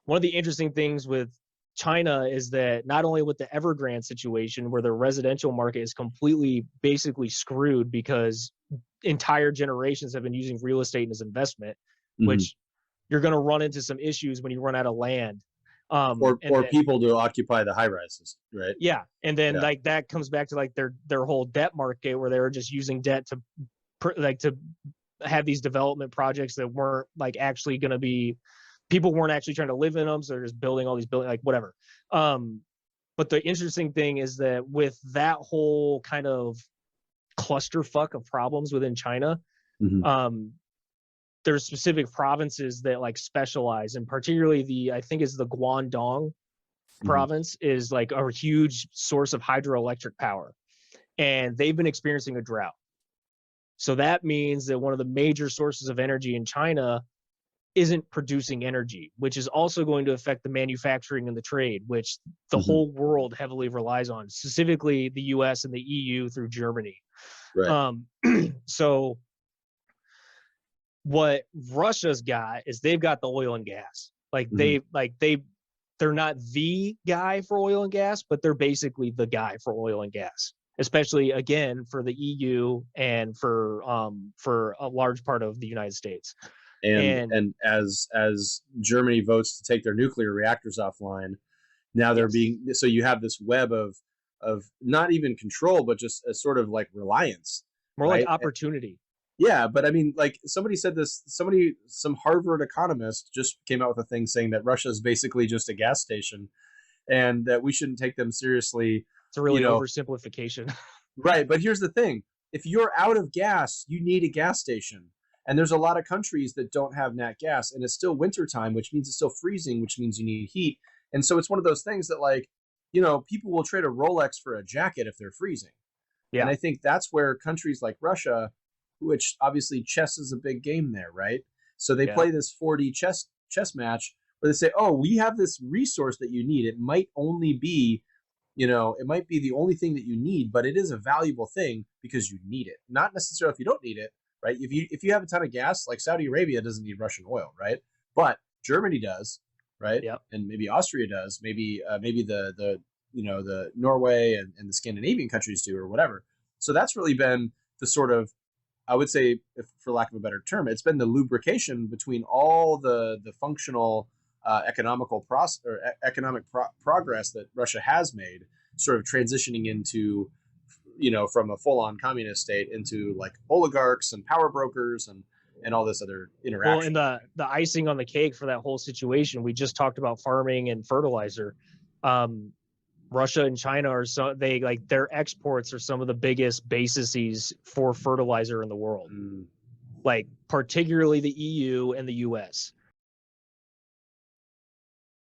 one of the interesting things with China is that not only with the Evergrande situation where the residential market is completely basically screwed because entire generations have been using real estate as investment, Hmm. which you're going to run into some issues when you run out of land. And Or then, people to occupy the high rises, right? yeah. And then Yeah. like that comes back to like their whole debt market where they were just using debt to like to have these development projects that weren't like actually going to be, people weren't actually trying to live in them, so they're just building all these buildings, like whatever. um but the interesting thing is that with that whole kind of clusterfuck of problems within China, Hmm. um there's specific provinces that like specialize, and particularly the, I think is the Guangdong Hmm. province, is like a huge source of hydroelectric power, and they've been experiencing a drought. So that means that one of the major sources of energy in China isn't producing energy, which is also going to affect the manufacturing and the trade, which the Hmm. whole world heavily relies on, specifically the US and the EU through Germany. Right. Um, so what Russia's got is they've got the oil and gas. Hmm. They're not the guy for oil and gas, but they're basically the guy for oil and gas, especially again for the EU and for a large part of the United States. And And as Germany votes to take their nuclear reactors offline, now they're yes, being, so you have this web of not even control, but just a sort of like reliance, more like right? opportunity. Yeah, but I mean, like somebody said this, some Harvard economist just came out with a thing saying that Russia is basically just a gas station, and that we shouldn't take them seriously. It's a You really know, oversimplification. right? But here's the thing: if you're out of gas, you need a gas station, and there's a lot of countries that don't have nat gas, and it's still wintertime, which means it's still freezing, which means you need heat, and so it's one of those things that like, people will trade a Rolex for a jacket if they're freezing. And Yeah, I think that's where countries like Russia, which obviously chess is a big game there, right? So they yeah. play this 4D chess match where they say, "Oh, we have this resource that you need. It might only be, it might be the only thing that you need, but it is a valuable thing because you need it. Not necessarily if you don't need it, right? If you have a ton of gas, like Saudi Arabia doesn't need Russian oil, right? But Germany does, right? Yep. And maybe Austria does. Maybe the Norway and the Scandinavian countries do, or whatever. So that's really been the sort of, I would say, if, for lack of a better term, it's been the lubrication between all the functional economic progress that Russia has made, sort of transitioning into, from a full on communist state into like oligarchs and power brokers and all this other Well, and interaction. the icing on the cake for that whole situation, we just talked about farming and fertilizer. Um, Russia and China are, so they like their exports are some of the biggest bases for fertilizer in the world, Mm, like particularly the EU and the US.